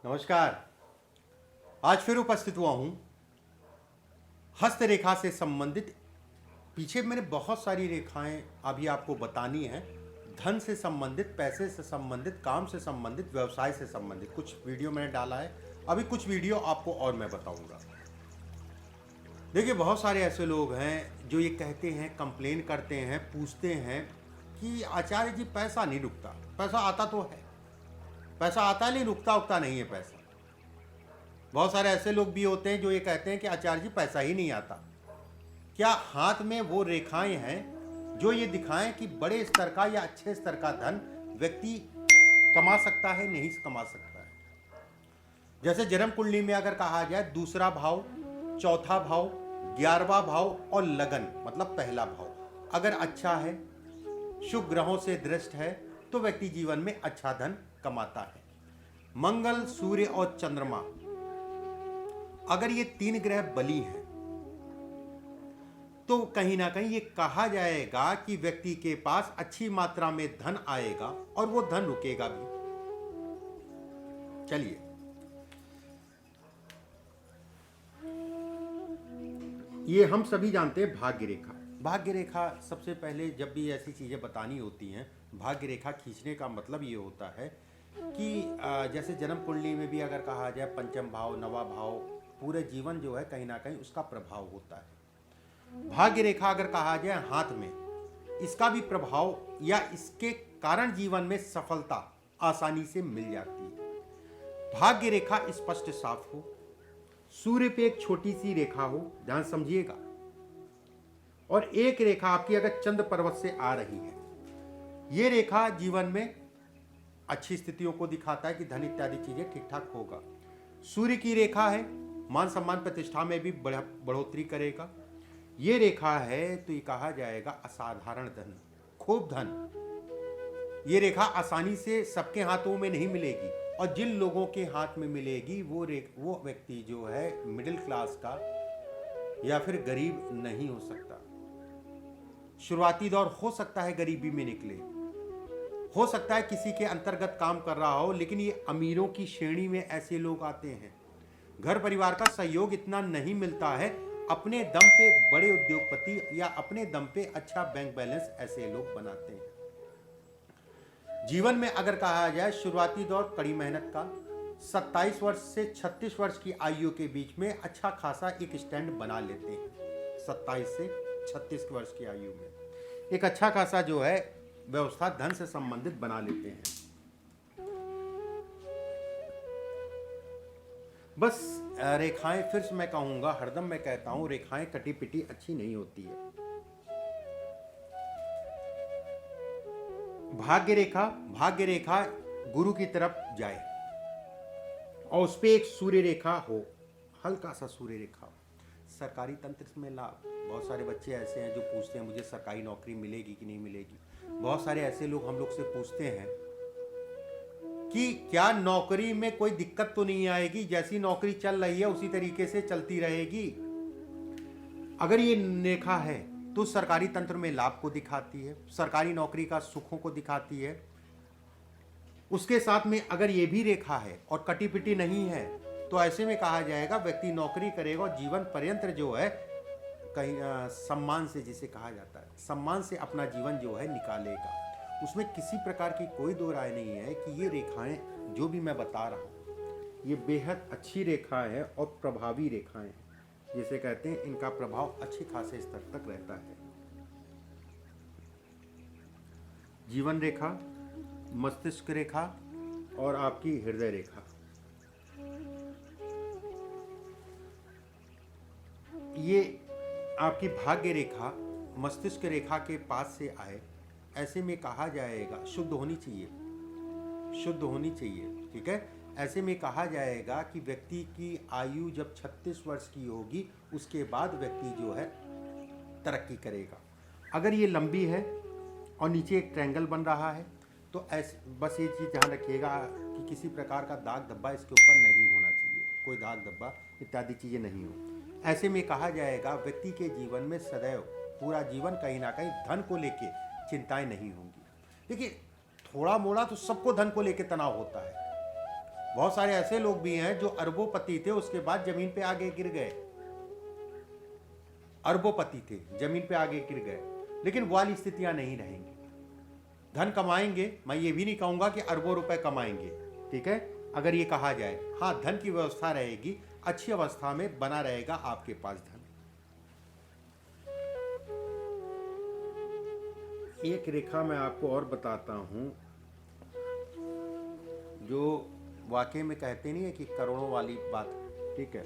नमस्कार। आज फिर उपस्थित हुआ हूँ हस्तरेखा से संबंधित। पीछे मैंने बहुत सारी रेखाएं अभी आपको बतानी हैं, धन से संबंधित, पैसे से संबंधित, काम से संबंधित, व्यवसाय से संबंधित। कुछ वीडियो मैंने डाला है, अभी कुछ वीडियो आपको और मैं बताऊंगा। देखिए, बहुत सारे ऐसे लोग हैं जो ये कहते हैं, कंप्लेन करते हैं, पूछते हैं कि आचार्य जी पैसा नहीं रुकता। पैसा आता तो है, पैसा आता नहीं, रुकता उकता नहीं है पैसा। बहुत सारे ऐसे लोग भी होते हैं जो ये कहते हैं कि आचार्य जी पैसा ही नहीं आता। क्या हाथ में वो रेखाएं हैं जो ये दिखाएं कि बड़े स्तर का या अच्छे स्तर का धन व्यक्ति कमा सकता है, नहीं कमा सकता है? जैसे जन्म कुंडली में अगर कहा जाए, दूसरा भाव, चौथा भाव, 11वां भाव और लगन मतलब पहला भाव अगर अच्छा है, शुभ ग्रहों से दृष्ट है, तो व्यक्ति जीवन में अच्छा धन कमाता है। मंगल, सूर्य और चंद्रमा अगर ये 3 ग्रह बली हैं तो कहीं ना कहीं ये कहा जाएगा कि व्यक्ति के पास अच्छी मात्रा में धन आएगा और वो धन रुकेगा भी। चलिए, ये हम सभी जानते हैं भाग्य रेखा। भाग्य रेखा सबसे पहले जब भी ऐसी चीजें बतानी होती हैं, भाग्य रेखा खींचने का मतलब ये होता है कि जैसे जन्म कुंडली में भी अगर कहा जाए, पंचम भाव, नवा भाव, पूरे जीवन जो है कहीं ना कहीं उसका प्रभाव होता है। भाग्य रेखा अगर कहा जाए हाथ में, इसका भी प्रभाव या इसके कारण जीवन में सफलता आसानी से मिल जाती है। भाग्य रेखा स्पष्ट साफ हो, सूर्य पे एक छोटी सी रेखा हो, ध्यान समझिएगा, और एक रेखा आपकी अगर चंद्र पर्वत से आ रही है, ये रेखा जीवन में अच्छी स्थितियों को दिखाता है कि धन इत्यादि चीजें ठीक ठाक होगा। सूर्य की रेखा है, मान सम्मान प्रतिष्ठा में भी बढ़ोतरी करेगा। ये रेखा है तो ये कहा जाएगा असाधारण धन, खूब धन। ये रेखा आसानी से सबके हाथों में नहीं मिलेगी, और जिन लोगों के हाथ में मिलेगी वो व्यक्ति जो है मिडिल क्लास का या फिर गरीब नहीं हो सकता। शुरुआती दौर हो सकता है गरीबी में निकले, हो सकता है किसी के अंतर्गत काम कर रहा हो, लेकिन ये अमीरों की श्रेणी में ऐसे लोग आते हैं। घर परिवार का सहयोग इतना नहीं मिलता है, अपने दम पे बड़े उद्योगपति या अपने दम पे अच्छा बैंक बैलेंस ऐसे लोग बनाते हैं। जीवन में अगर कहा जाए, शुरुआती दौर कड़ी मेहनत का, 27 वर्ष से 36 वर्ष की आयु के बीच में अच्छा खासा एक स्टैंड बना लेते हैं। 27 से 36 वर्ष की आयु में एक अच्छा खासा जो है व्यवस्था धन से संबंधित बना लेते हैं। बस रेखाएं, फिर से मैं कहूंगा, हरदम मैं कहता हूं, रेखाएं कटी पिटी अच्छी नहीं होती है। भाग्य रेखा गुरु की तरफ जाए और उस पे एक सूर्य रेखा हो, हल्का सा सूर्य रेखा हो। सरकारी तंत्र में लाभ, बहुत सारे बच्चे ऐसे हैं जो पूछते हैं मुझे सरकारी नौकरी मिलेगी कि नहीं मिलेगी। बहुत सारे ऐसे लोग हम लोग से पूछते हैं कि क्या नौकरी में कोई दिक्कत तो नहीं आएगी, जैसी नौकरी चल रही है उसी तरीके से चलती रहेगी। अगर ये रेखा है तो सरकारी तंत्र में लाभ को दिखाती है, सरकारी नौकरी का सुखों को दिखाती है। उसके साथ में अगर ये भी रेखा है और कटी पिटी नहीं है, तो ऐसे में कहा जाएगा व्यक्ति नौकरी करेगा और जीवन पर्यंत जो है कहीं सम्मान से, जिसे कहा जाता है, सम्मान से अपना जीवन जो है निकालेगा। उसमें किसी प्रकार की कोई दो राय नहीं है कि ये रेखाएं जो भी मैं बता रहा हूँ ये बेहद अच्छी रेखा है और प्रभावी रेखाएं हैं, जिसे कहते हैं इनका प्रभाव अच्छे खासे स्तर तक रहता है। जीवन रेखा, मस्तिष्क रेखा और आपकी हृदय रेखा, ये आपकी भाग्य रेखा मस्तिष्क रेखा के पास से आए, ऐसे में कहा जाएगा शुद्ध होनी चाहिए, शुद्ध होनी चाहिए, ठीक है। ऐसे में कहा जाएगा कि व्यक्ति की आयु जब 36 वर्ष की होगी उसके बाद व्यक्ति जो है तरक्की करेगा। अगर ये लंबी है और नीचे एक ट्रायंगल बन रहा है तो ऐसे बस ये चीज़ ध्यान रखिएगा कि किसी प्रकार का दाग धब्बा इसके ऊपर नहीं होना चाहिए, कोई दाग धब्बा इत्यादि चीज़ें नहीं हो। ऐसे में कहा जाएगा व्यक्ति के जीवन में सदैव पूरा जीवन कहीं ना कहीं धन को लेके चिंताएं नहीं होंगी। देखिए, थोड़ा मोड़ा तो सबको धन को लेके तनाव होता है, बहुत सारे ऐसे लोग भी हैं जो अरबोपति थे, उसके बाद जमीन पे आगे गिर गए। अरबोपति थे, जमीन पे आगे गिर गए, लेकिन वो वाली स्थितियां नहीं रहेंगी। धन कमाएंगे, मैं ये भी नहीं कहूंगा कि अरबों रुपए कमाएंगे, ठीक है, अगर ये कहा जाए। हाँ, धन की व्यवस्था रहेगी, अच्छी अवस्था में बना रहेगा आपके पास धन। एक रेखा मैं आपको और बताता हूं, जो वाकई में कहते नहीं है कि करोड़ों वाली बात, ठीक है।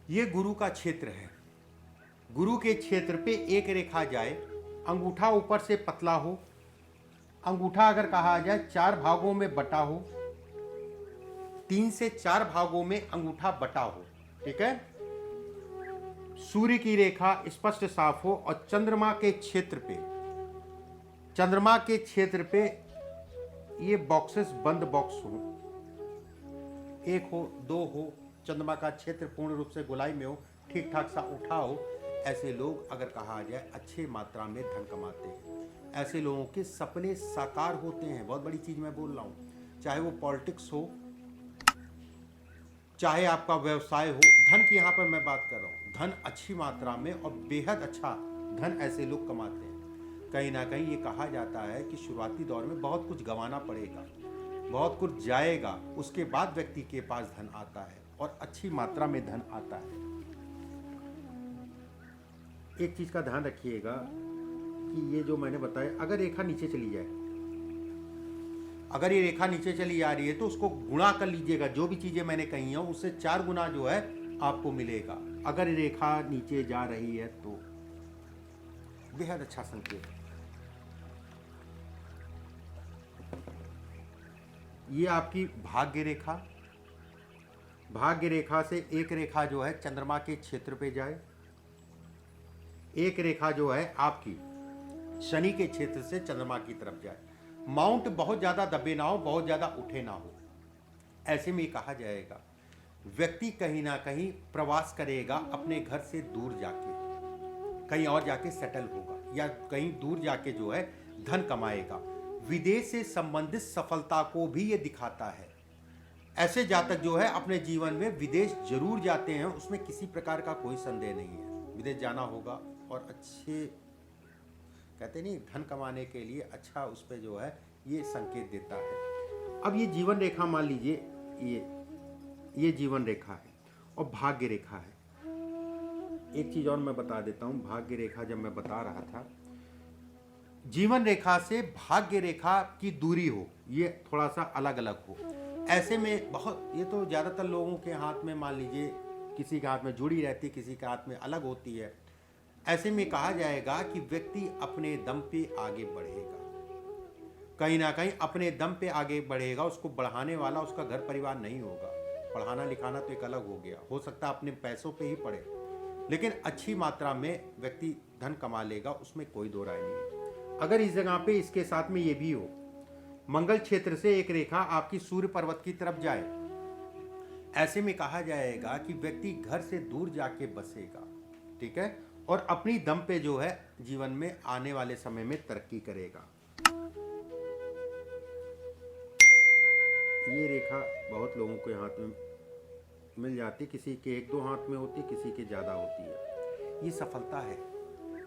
ये गुरु का क्षेत्र है। गुरु के क्षेत्र पे एक रेखा जाए, अंगूठा ऊपर से पतला हो, अंगूठा अगर कहा जाए 4 भागों में बटा हो, 3 से 4 भागों में अंगूठा बटा हो, ठीक है। सूर्य की रेखा स्पष्ट साफ हो और चंद्रमा के क्षेत्र पे ये बॉक्सेस बंद बॉक्स हो, 1 हो 2 हो, चंद्रमा का क्षेत्र पूर्ण रूप से गोलाई में हो, ठीक ठाक सा उठा हो, ऐसे लोग अगर कहा जाए अच्छे मात्रा में धन कमाते हैं। ऐसे लोगों के सपने साकार होते हैं। बहुत बड़ी चीज मैं बोल रहा हूँ, चाहे वो पॉलिटिक्स हो, चाहे आपका व्यवसाय हो, धन की यहाँ पर मैं बात कर रहा हूँ। धन अच्छी मात्रा में और बेहद अच्छा धन ऐसे लोग कमाते हैं। कहीं ना कहीं ये कहा जाता है कि शुरुआती दौर में बहुत कुछ गंवाना पड़ेगा, बहुत कुछ जाएगा, उसके बाद व्यक्ति के पास धन आता है और अच्छी मात्रा में धन आता है। एक चीज का ध्यान रखिएगा कि ये जो मैंने बताया, अगर रेखा नीचे चली जाए, अगर ये रेखा नीचे चली आ रही है तो उसको गुणा कर लीजिएगा। जो भी चीजें मैंने कही हैं उससे 4 गुना जो है आपको मिलेगा। अगर ये रेखा नीचे जा रही है तो बेहद अच्छा संकेत। ये आपकी भाग्य रेखा, भाग्य रेखा से एक रेखा जो है चंद्रमा के क्षेत्र पे जाए, एक रेखा जो है आपकी शनि के क्षेत्र से चंद्रमा की तरफ जाए। माउंट बहुत ज्यादा दबे ना हो, बहुत ज्यादा उठे ना हो। ऐसे में कहा जाएगा व्यक्ति कहीं ना कहीं प्रवास करेगा, अपने घर से दूर जाके कहीं और जाके सेटल होगा, या कहीं दूर जाके जो है धन कमाएगा। विदेश से संबंधित सफलता को भी ये दिखाता है। ऐसे जातक जो है अपने जीवन में विदेश जरूर जाते हैं, उसमें किसी प्रकार का कोई संदेह नहीं है। विदेश जाना होगा और अच्छे, कहते नहीं, धन कमाने के लिए अच्छा उस पर जो है ये संकेत देता है। अब ये जीवन रेखा मान लीजिए, ये जीवन रेखा है और भाग्य रेखा है। एक चीज और मैं बता देता हूं, भाग्य रेखा जब मैं बता रहा था, जीवन रेखा से भाग्य रेखा की दूरी हो, ये थोड़ा सा अलग अलग हो। ऐसे में बहुत, ये तो ज्यादातर लोगों के हाथ में मान लीजिए, किसी के हाथ में जुड़ी रहती, किसी के हाथ में अलग होती है। ऐसे में कहा जाएगा कि व्यक्ति अपने दम पे आगे बढ़ेगा, कहीं ना कहीं अपने दम पे आगे बढ़ेगा। उसको बढ़ाने वाला उसका घर परिवार नहीं होगा। पढ़ाना लिखाना तो एक अलग हो गया, हो सकता है अपने पैसों पे ही पढ़े, लेकिन अच्छी मात्रा में व्यक्ति धन कमा लेगा, उसमें कोई दो राय नहीं है। अगर इस जगह पे इसके साथ में ये भी हो, मंगल क्षेत्र से एक रेखा आपकी सूर्य पर्वत की तरफ जाए, ऐसे में कहा जाएगा कि व्यक्ति घर से दूर जाके बसेगा, ठीक है, और अपनी दम पे जो है जीवन में आने वाले समय में तरक्की करेगा। ये रेखा बहुत लोगों के हाथ में मिल जाती, किसी के 1-2 हाथ में होती, किसी के ज़्यादा होती है। ये सफलता है,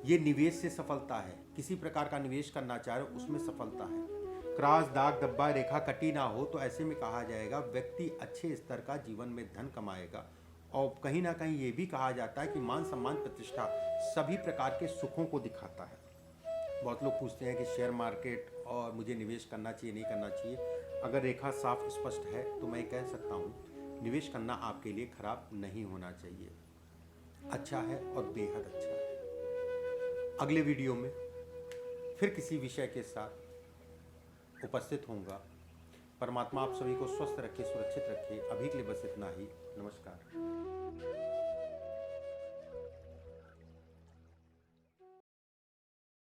ये निवेश से सफलता है। किसी प्रकार का निवेश करना चाह रहे हो उसमें सफलता है। क्रॉस, दाग, धब्बा, रेखा कटी ना हो, तो ऐसे में कहा जाएगा व्यक्ति अच्छे स्तर का जीवन में धन कमाएगा। और कहीं ना कहीं ये भी कहा जाता है कि मान सम्मान प्रतिष्ठा सभी प्रकार के सुखों को दिखाता है। बहुत लोग पूछते हैं कि शेयर मार्केट और मुझे निवेश करना चाहिए नहीं करना चाहिए। अगर रेखा साफ स्पष्ट है तो मैं कह सकता हूँ निवेश करना आपके लिए खराब नहीं होना चाहिए, अच्छा है और बेहद अच्छा है। अगले वीडियो में फिर किसी विषय के साथ उपस्थित होऊंगा। परमात्मा आप सभी को स्वस्थ रखे, सुरक्षित रखे। अभी के लिए बस इतना ही। नमस्कार।